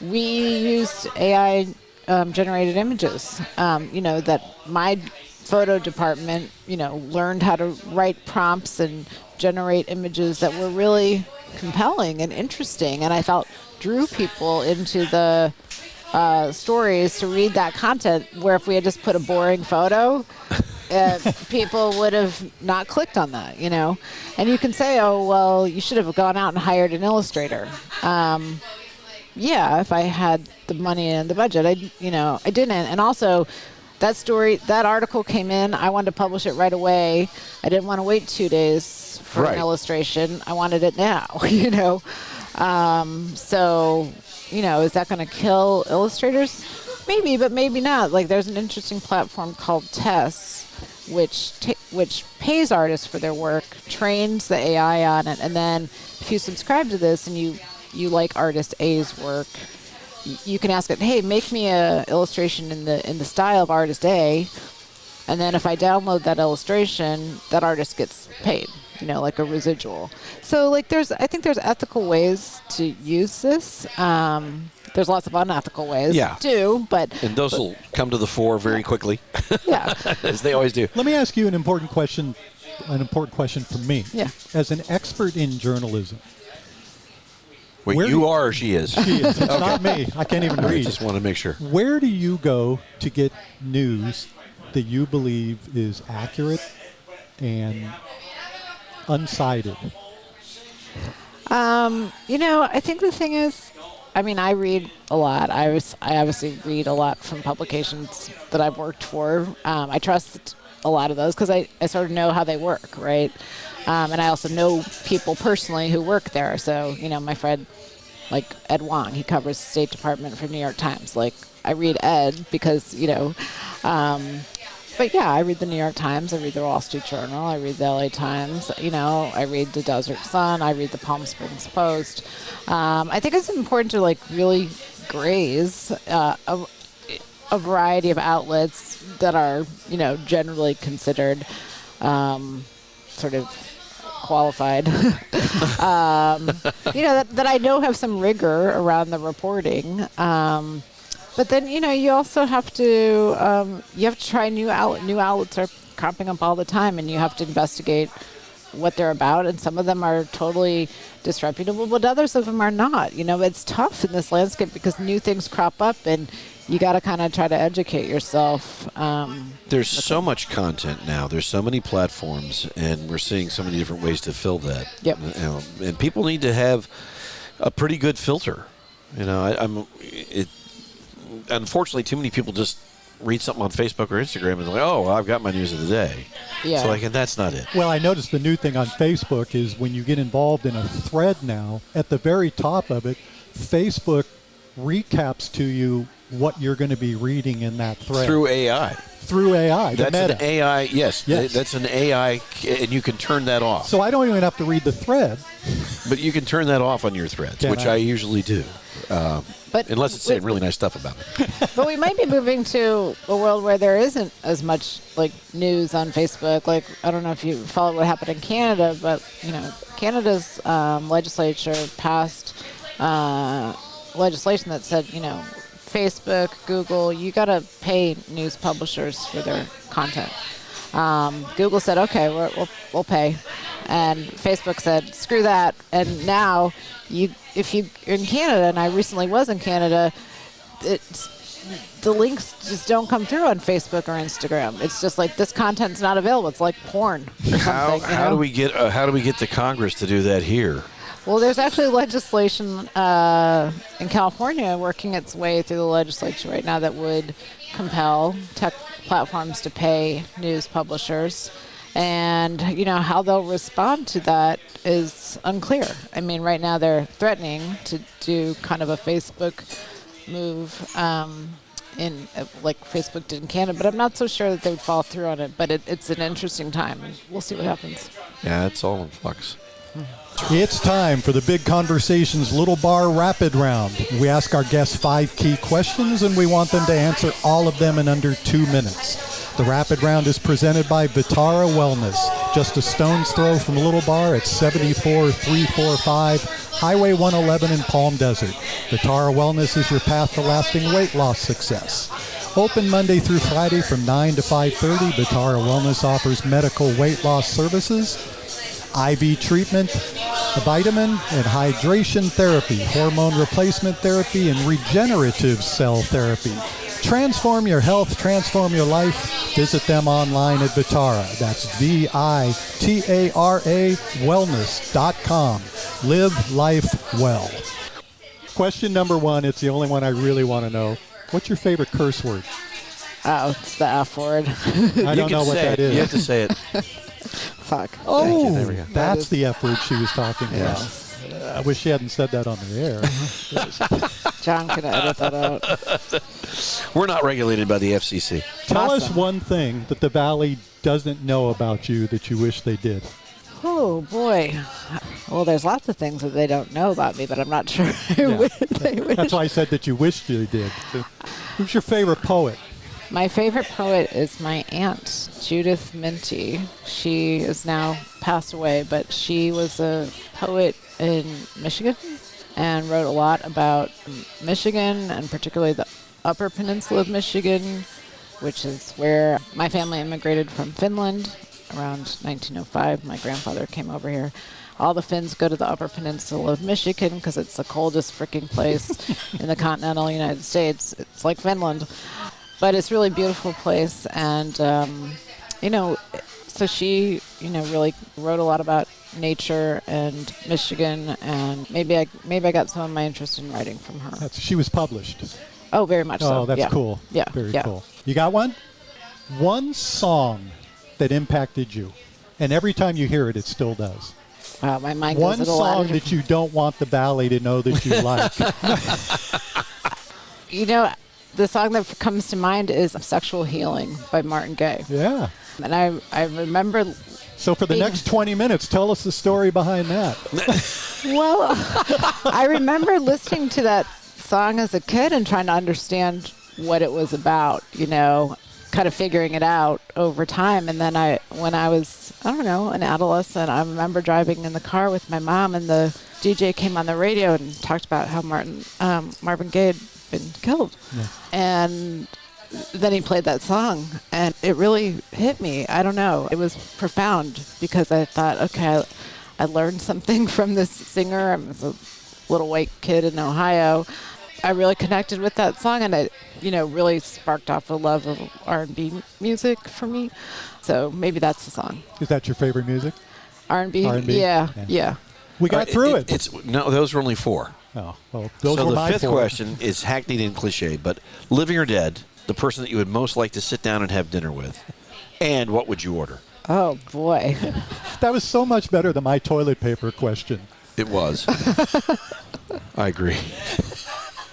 We used AI generated images, that my photo department, learned how to write prompts and generate images that were really compelling and interesting, and I felt drew people into the stories to read that content, where if we had just put a boring photo, people would have not clicked on that, And you can say, oh, well, you should have gone out and hired an illustrator. Yeah, if I had the money and the budget, I didn't. And also, that article came in, I wanted to publish it right away. I didn't want to wait 2 days for an illustration. I wanted it now, So, is that going to kill illustrators? Maybe, but maybe not. Like, there's an interesting platform called Tess, which pays artists for their work, trains the AI on it, and then if you subscribe to this and you like artist A's work, you can ask it, hey, make me a illustration in the style of artist A, and then if I download that illustration, that artist gets paid, like a residual. So I think there's ethical ways to use this. There's lots of unethical ways too, and those will come to the fore very quickly. Yeah, as they always do. Let me ask you an important question for me. Yeah. As an expert in journalism. Wait, you are or she is? She is. It's not me. I can't even read. I just want to make sure. Where do you go to get news that you believe is accurate and unsighted? I think the thing is, I read a lot. I obviously read a lot from publications that I've worked for. I trust a lot of those because I sort of know how they work, right? And I also know people personally who work there. So, my friend, like Ed Wong, he covers the State Department for New York Times. Like, I read Ed because, but yeah, I read the New York Times. I read the Wall Street Journal. I read the LA Times. I read the Desert Sun. I read the Palm Springs Post. I think it's important to, really graze a variety of outlets that are, generally considered sort of qualified, that I know have some rigor around the reporting. But then, you also have to try new outlets are cropping up all the time, and you have to investigate what they're about. And some of them are totally disreputable, but others of them are not. It's tough in this landscape because new things crop up, and you got to kind of try to educate yourself. There's so much content now. There's so many platforms, and we're seeing so many different ways to fill that. Yep. And people need to have a pretty good filter. Unfortunately, too many people just read something on Facebook or Instagram and they're like, oh, well, I've got my news of the day. Yeah. So and that's not it. Well, I noticed the new thing on Facebook is when you get involved in a thread now, at the very top of it, Facebook recaps to you what you're going to be reading in that thread. Through AI. That's Meta. an AI, yes. That's an AI, and you can turn that off. So I don't even have to read the thread. But you can turn that off on your threads, which I usually do. Unless it's saying really nice stuff about it. But we might be moving to a world where there isn't as much news on Facebook. I don't know if you followed what happened in Canada, but Canada's legislature passed legislation that said Facebook, Google, you got to pay news publishers for their content. Google said, okay, we'll pay. And Facebook said, screw that. And now, if you're in Canada, and I recently was in Canada, the links just don't come through on Facebook or Instagram. It's just like this content's not available. It's like porn or something. How do we get the Congress to do that here? Well, there's actually legislation in California working its way through the legislature right now that would compel tech platforms to pay news publishers. And, how they'll respond to that is unclear. I mean, right now they're threatening to do kind of a Facebook move like Facebook did in Canada, but I'm not so sure that they would follow through on it. But it's an interesting time, and we'll see what happens. Yeah, it's all in flux. It's time for the Big Conversations Little Bar Rapid Round. We ask our guests 5 key questions, and we want them to answer all of them in under 2 minutes. The Rapid Round is presented by Vitara Wellness, just a stone's throw from Little Bar at 74345 Highway 111 in Palm Desert. Vitara Wellness is your path to lasting weight loss success. Open Monday through Friday from 9 to 5:30, Vitara Wellness offers medical weight loss services, IV treatment, vitamin and hydration therapy, hormone replacement therapy, and regenerative cell therapy. Transform your health, transform your life. Visit them online at Vitara. That's VITARA wellness.com. Live life well. Question number 1, it's the only one I really want to know. What's your favorite curse word? Oh, it's the F word. I don't know what that is. You have to say it. Fuck. Oh, There we go. that's the F word she was talking about. I wish she hadn't said that on the air. John can edit that out. We're not regulated by the FCC. Tell us one thing that the Valley doesn't know about you that you wish they did. Oh, boy. Well, there's lots of things that they don't know about me, but I'm not sure they wish. That's why I said that you wished you did. Who's your favorite poet? My favorite poet is my aunt, Judith Minty. She is now passed away, but she was a poet in Michigan and wrote a lot about Michigan, and particularly the Upper Peninsula of Michigan, which is where my family immigrated from Finland around 1905. My grandfather came over here. All the Finns go to the Upper Peninsula of Michigan because it's the coldest freaking place in the continental United States. It's like Finland. But it's a really beautiful place, and, so she, really wrote a lot about nature and Michigan, and maybe I got some of my interest in writing from her. She was published. Oh, very much so. Oh, that's cool. Yeah. Very cool. You got one? One song that impacted you, and every time you hear it, it still does. Wow, my mind one goes a lot song that you don't want the Valley to know that you like. The song that comes to mind is Sexual Healing by Martin Gaye. Yeah. And I remember... So for the next 20 minutes, tell us the story behind that. Well, I remember listening to that song as a kid and trying to understand what it was about, kind of figuring it out over time. And then when I was, an adolescent, I remember driving in the car with my mom, and the DJ came on the radio and talked about how Marvin Gaye had been killed. Yeah. And then he played that song, and it really hit me. I don't know. It was profound because I thought, okay, I learned something from this singer. I was a little white kid in Ohio. I really connected with that song, and it, really sparked off a love of R&B music for me. So maybe that's the song. Is that your favorite music? R&B? Yeah. We got through it. No, those were only 4. Oh, well, those so were the my 5th 4. question is hackneyed and cliche, but living or dead, the person that you would most like to sit down and have dinner with, and what would you order? Oh, boy. That was so much better than my toilet paper question. It was. I agree.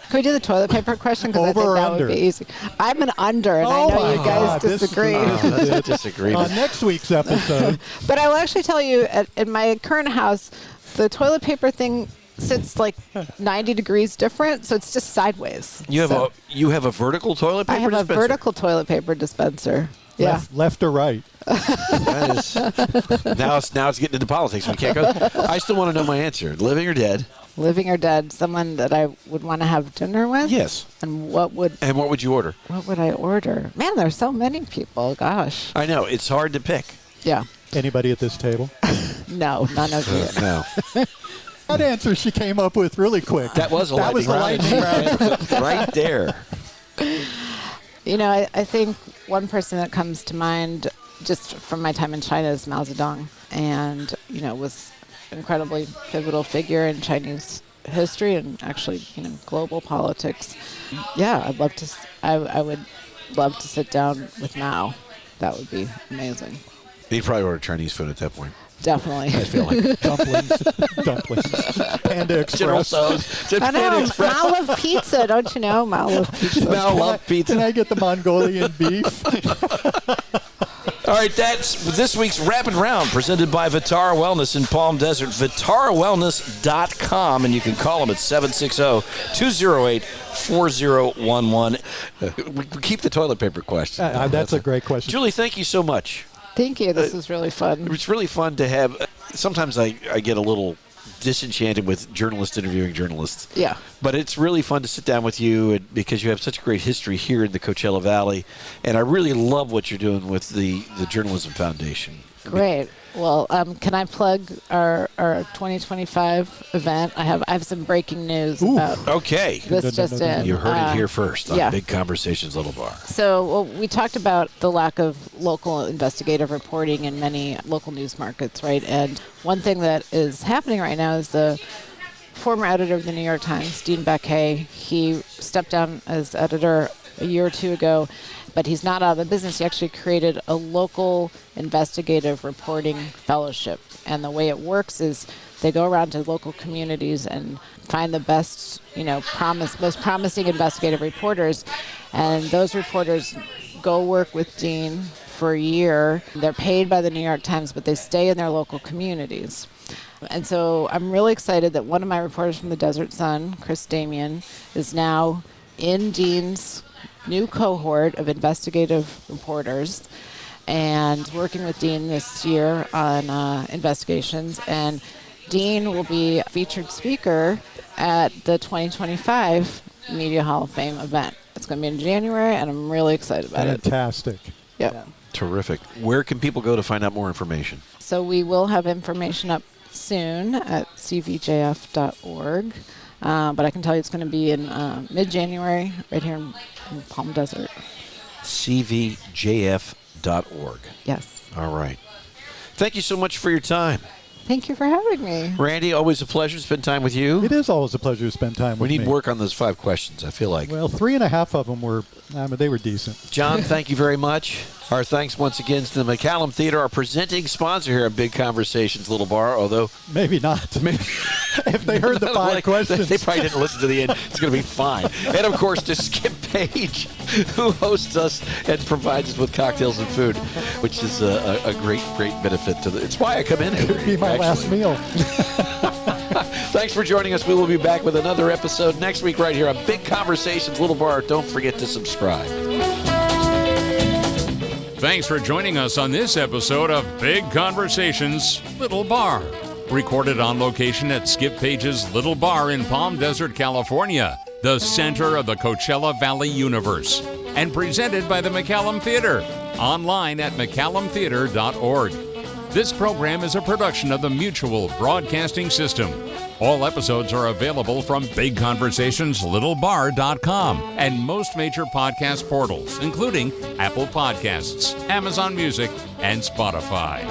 Can we do the toilet paper question? Because I think that would be easy. I'm an under, and I know you guys disagree. That's a disagreement. On next week's episode. But I will actually tell you, in my current house, the toilet paper thing sits like 90 degrees different, so it's just sideways. You have a vertical toilet paper dispenser? I have a vertical toilet paper dispenser. Yeah. Left or right? That is, now it's getting into politics. We can't go. I still want to know my answer. Living or dead? Living or dead, someone that I would want to have dinner with? Yes. And what would you order? What would I order? Man, there's so many people. Gosh. I know. It's hard to pick. Yeah. Anybody at this table? No, none of you. No. That answer she came up with really quick. That was a lightning round. Right there. I think one person that comes to mind just from my time in China is Mao Zedong, and, was an incredibly pivotal figure in Chinese history and actually, global politics. Yeah, I would love to sit down with Mao. That would be amazing. You'd probably order Chinese food at that point. Definitely. I feel like dumplings, Panda Express. General Tso's. I know. Mao love pizza, don't you know? Mao love pizza. Mao love pizza. Can I get the Mongolian beef? All right, that's this week's Rapid Round presented by Vitara Wellness in Palm Desert. VitaraWellness.com, and you can call them at 760-208-4011. We keep the toilet paper question. That's a great question. Julie, thank you so much. Thank you. This is really fun. It's really fun to have. Sometimes I get a little disenchanted with journalists interviewing journalists. Yeah. But it's really fun to sit down with you because you have such a great history here in the Coachella Valley. And I really love what you're doing with the Journalism Foundation. Great. Well, can I plug our 2025 event? I have some breaking news about this just in. You heard it here first on Big Conversations Little Bar. So we talked about the lack of local investigative reporting in many local news markets, right? And one thing that is happening right now is the former editor of the New York Times, Dean Baquet, he stepped down as editor a year or two ago, but he's not out of the business. He actually created a local investigative reporting fellowship. And the way it works is they go around to local communities and find the best, most promising investigative reporters. And those reporters go work with Dean for a year. They're paid by the New York Times, but they stay in their local communities. And so I'm really excited that one of my reporters from the Desert Sun, Chris Damian, is now in Dean's new cohort of investigative reporters and working with Dean this year on investigations. And Dean will be a featured speaker at the 2025 Media Hall of Fame event. It's going to be in January, and I'm really excited about it. Fantastic. Yep. Yeah. Terrific. Where can people go to find out more information? So we will have information up soon at cvjf.org. But I can tell you it's going to be in mid-January right here in Palm Desert. cvjf.org. Yes. All right. Thank you so much for your time. Thank you for having me. Randy, always a pleasure to spend time with you. It is always a pleasure to spend time with me. you. We need work on those 5 questions, I feel like. Well, 3.5 of them were, they were decent. John, thank you very much. Our thanks once again to the McCallum Theater, our presenting sponsor here at Big Conversations Little Bar, although... Maybe not. If they heard the 5 questions. They probably didn't listen to the end. It's going to be fine. And, of course, to Skip Page, who hosts us and provides us with cocktails and food, which is a great, great benefit to it's why I come in here. It'll be my last meal. Thanks for joining us. We will be back with another episode next week right here on Big Conversations Little Bar. Don't forget to subscribe. Thanks for joining us on this episode of Big Conversations Little Bar. Recorded on location at Skip Page's Little Bar in Palm Desert, California, the center of the Coachella Valley universe. And presented by the McCallum Theater. Online at McCallumTheater.org. This program is a production of the Mutual Broadcasting System. All episodes are available from BigConversationsLittleBar.com and most major podcast portals, including Apple Podcasts, Amazon Music, and Spotify.